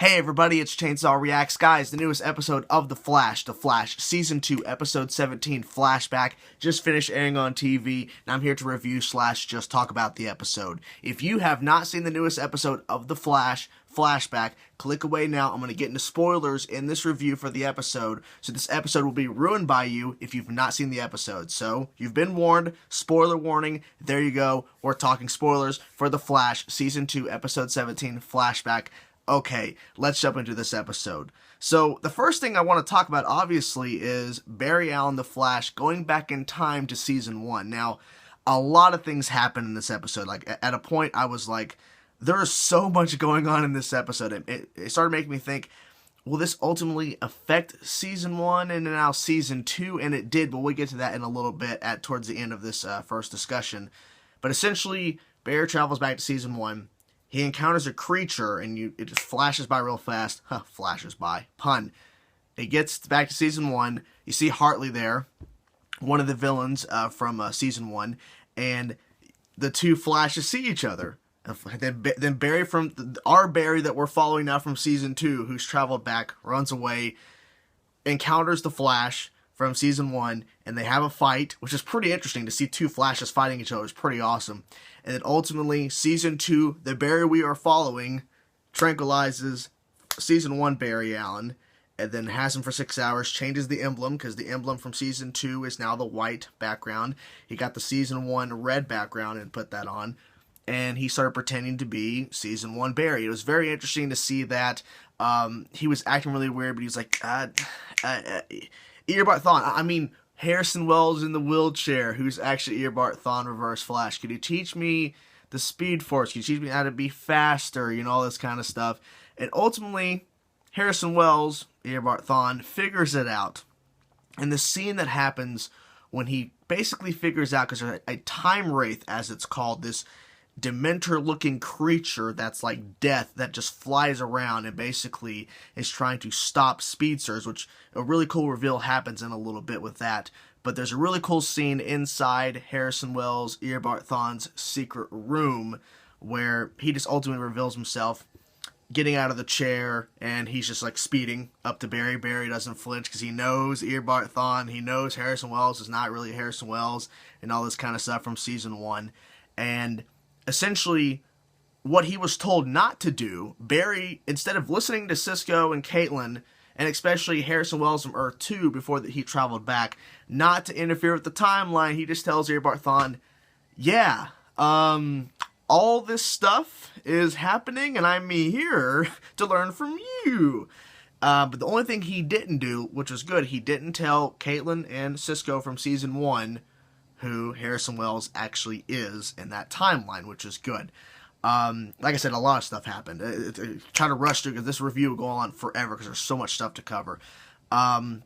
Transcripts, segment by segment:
Hey everybody, it's Chainsaw Reacts. Guys, the newest episode of The Flash Season 2, Episode 17, Flashback, just finished airing on TV, and I'm here to review / just talk about the episode. If you have not seen the newest episode of The Flashback, click away now. I'm going to get into spoilers in this review for the episode, so this episode will be ruined by you if you've not seen the episode. So, you've been warned, spoiler warning, there you go. We're talking spoilers for The Flash, Season 2, Episode 17, Flashback. Okay, let's jump into this episode. So, the first thing I want to talk about, obviously, is Barry Allen, the Flash, going back in time to Season 1. Now, a lot of things happen in this episode. Like, at a point, I was like, there is so much going on in this episode. It started making me think, will this ultimately affect Season 1 and now Season 2? And it did, but we'll get to that in a little bit towards the end of this first discussion. But essentially, Barry travels back to Season 1. He encounters a creature, and it just flashes by real fast. Flashes by. Pun. It gets back to Season 1. You see Hartley there, one of the villains from Season 1, and the two Flashes see each other. Then Barry our Barry that we're following now from Season 2, who's traveled back, runs away, encounters the Flash from Season 1, and they have a fight, which is pretty interesting to see two Flashes fighting each other. It's pretty awesome. And then ultimately, Season 2, the Barry we are following, tranquilizes Season 1 Barry Allen, and then has him for 6 hours, changes the emblem, because the emblem from Season 2 is now the white background. He got the Season 1 red background and put that on, and he started pretending to be Season 1 Barry. It was very interesting to see that. He was acting really weird, but he was like, Eobard Thawne, I mean, Harrison Wells in the wheelchair, who's actually Eobard Thawne Reverse Flash. Could you teach me the Speed Force? Could you teach me how to be faster? You know, all this kind of stuff. And ultimately, Harrison Wells, Eobard Thawne, figures it out. And the scene that happens when he basically figures out, because there's a time wraith, as it's called, this Dementor-looking creature that's like death that just flies around and basically is trying to stop speedsters, which a really cool reveal happens in a little bit with that. But there's a really cool scene inside Harrison Wells, Eobard Thawne's secret room where he just ultimately reveals himself getting out of the chair, and he's just like speeding up to Barry. Barry doesn't flinch because he knows Eobard Thawne, he knows Harrison Wells is not really Harrison Wells, and all this kind of stuff from Season 1. And essentially, what he was told not to do, Barry, instead of listening to Cisco and Caitlin, and especially Harrison Wells from Earth 2 before he traveled back, not to interfere with the timeline, he just tells Eobard Thawne, yeah, all this stuff is happening, and I'm here to learn from you. But the only thing he didn't do, which was good, he didn't tell Caitlin and Cisco from Season 1 who Harrison Wells actually is in that timeline, which is good. Like I said, a lot of stuff happened. Try to rush through, because this review will go on forever, because there's so much stuff to cover. But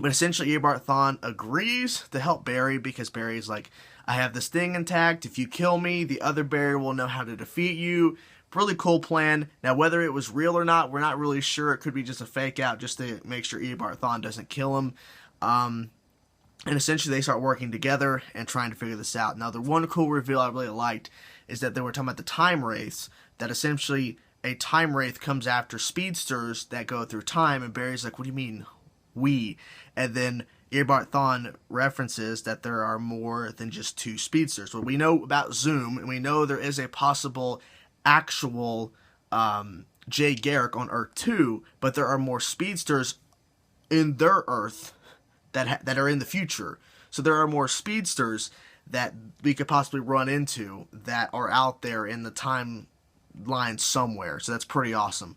essentially, Eobard Thawne agrees to help Barry, because Barry's like, I have this thing intact. If you kill me, the other Barry will know how to defeat you. Really cool plan. Now, whether it was real or not, we're not really sure. It could be just a fake out, just to make sure Eobard Thawne doesn't kill him. And essentially, they start working together and trying to figure this out. Now, the one cool reveal I really liked is that they were talking about the time wraiths, that essentially a time wraith comes after speedsters that go through time, and Barry's like, what do you mean, we? And then Eobard Thawne references that there are more than just two speedsters. Well, we know about Zoom, and we know there is a possible actual Jay Garrick on Earth 2, but there are more speedsters in their Earth that are in the future. So there are more speedsters that we could possibly run into that are out there in the timeline somewhere. So that's pretty awesome.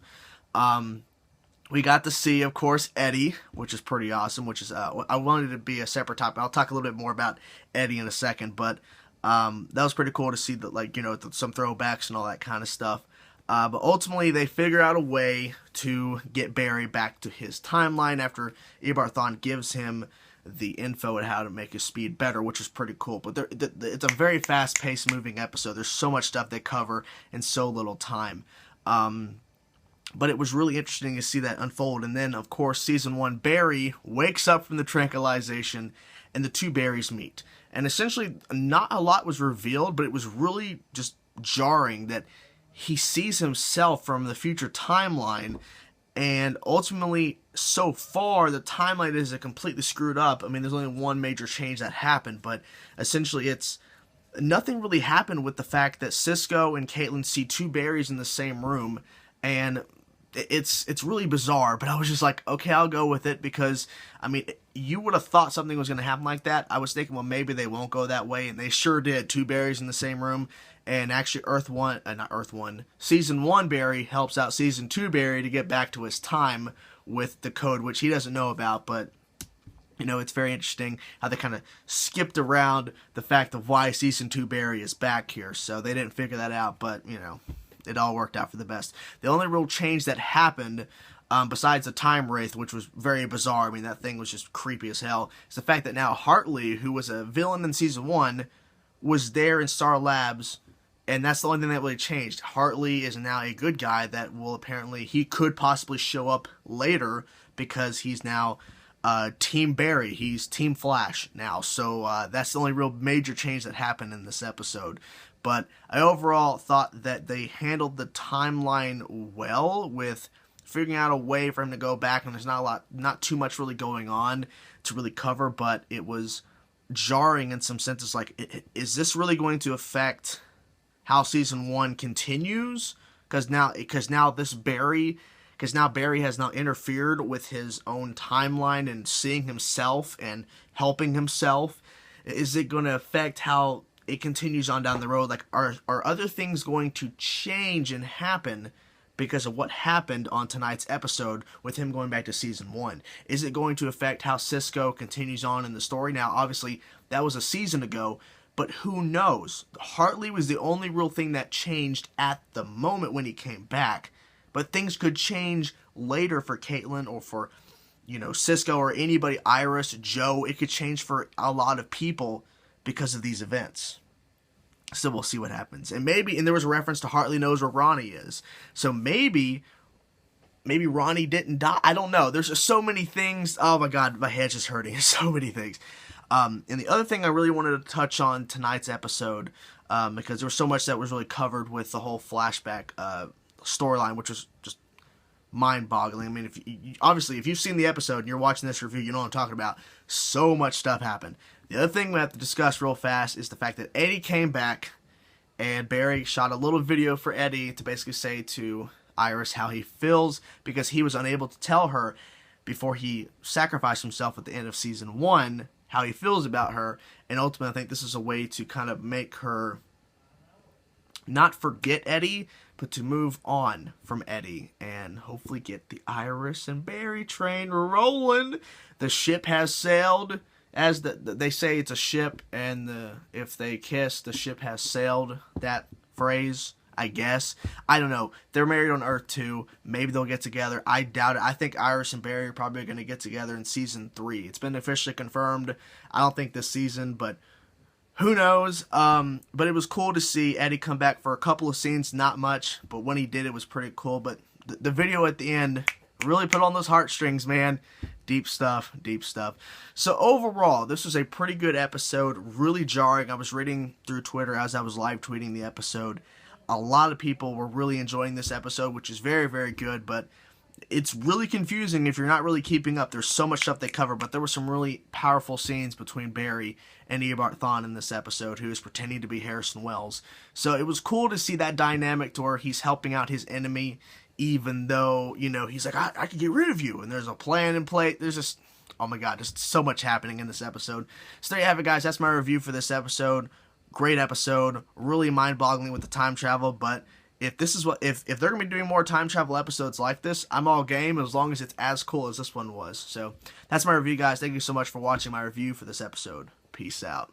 We got to see, of course, Eddie, which is pretty awesome, which is, I wanted it to be a separate topic. I'll talk a little bit more about Eddie in a second, but that was pretty cool to see that, like, you know, some throwbacks and all that kind of stuff. But ultimately, they figure out a way to get Barry back to his timeline after Eobard Thawne gives him the info on how to make his speed better, which is pretty cool. But it's a very fast-paced, moving episode. There's so much stuff they cover in so little time. But it was really interesting to see that unfold. And then, of course, Season 1, Barry wakes up from the tranquilization, and the two Barrys meet. And essentially, not a lot was revealed, but it was really just jarring that he sees himself from the future timeline, and ultimately, so far, the timeline isn't completely screwed up. I mean, there's only one major change that happened, but essentially it's nothing really happened with the fact that Cisco and Caitlin see two Barrys in the same room, and it's really bizarre, but I was just like, okay, I'll go with it, because, I mean, you would have thought something was going to happen like that. I was thinking, well, maybe they won't go that way, and they sure did. Two Barrys in the same room, and actually Season 1 Barry helps out Season 2 Barry to get back to his time with the code, which he doesn't know about, but, you know, it's very interesting how they kind of skipped around the fact of why Season 2 Barry is back here, so they didn't figure that out, but, you know, it all worked out for the best. The only real change that happened, besides the Time Wraith, which was very bizarre, I mean, that thing was just creepy as hell, is the fact that now Hartley, who was a villain in Season 1, was there in Star Labs, and that's the only thing that really changed. Hartley is now a good guy that will apparently, he could possibly show up later, because he's now Team Barry. He's Team Flash now, so that's the only real major change that happened in this episode. But I overall thought that they handled the timeline well with figuring out a way for him to go back, and there's not too much really going on to really cover, but it was jarring in some senses. Like, is this really going to affect how Season 1 continues? Because now Barry has now interfered with his own timeline and seeing himself and helping himself. Is it going to affect how it continues on down the road? Like, are other things going to change and happen because of what happened on tonight's episode with him going back to Season 1? Is it going to affect how Cisco continues on in the story? Now, obviously, that was a season ago, but who knows? Hartley was the only real thing that changed at the moment when he came back, but things could change later for Caitlin or for, you know, Cisco or anybody, Iris, Joe. It could change for a lot of people because of these events. So we'll see what happens. And there was a reference to Hartley knows where Ronnie is. So maybe Ronnie didn't die. I don't know. There's just so many things. Oh my God, my head's just hurting. So many things. And the other thing I really wanted to touch on tonight's episode, because there was so much that was really covered with the whole flashback storyline, which was just mind-boggling. I mean, if you've seen the episode and you're watching this review, you know what I'm talking about. So much stuff happened. The other thing we have to discuss real fast is the fact that Eddie came back, and Barry shot a little video for Eddie to basically say to Iris how he feels, because he was unable to tell her before he sacrificed himself at the end of Season 1 how he feels about her. And ultimately, I think this is a way to kind of make her not forget Eddie, but to move on from Eddie and hopefully get the Iris and Barry train rolling. The ship has sailed. As they say, it's a ship, and if they kiss, the ship has sailed. That phrase, I guess. I don't know. They're married on Earth too. Maybe they'll get together. I doubt it. I think Iris and Barry are probably going to get together in Season 3. It's been officially confirmed. I don't think this season, but who knows? But it was cool to see Eddie come back for a couple of scenes. Not much, but when he did, it was pretty cool. But the video at the end really put on those heartstrings, man. Deep stuff, deep stuff. So overall, this was a pretty good episode. Really jarring. I was reading through Twitter as I was live tweeting the episode. A lot of people were really enjoying this episode, which is very, very good. But it's really confusing if you're not really keeping up. There's so much stuff they cover, but there were some really powerful scenes between Barry and Eobard Thawne in this episode, who is pretending to be Harrison Wells. So it was cool to see that dynamic to where he's helping out his enemy, even though, you know, he's like, I can get rid of you, and there's a plan in play. There's just, oh my God, just so much happening in this episode. So there you have it, guys. That's my review for this episode. Great episode, really mind-boggling with the time travel, but if they're going to be doing more time travel episodes like this, I'm all game, as long as it's as cool as this one was. So that's my review, guys. Thank you so much for watching my review for this episode. Peace out.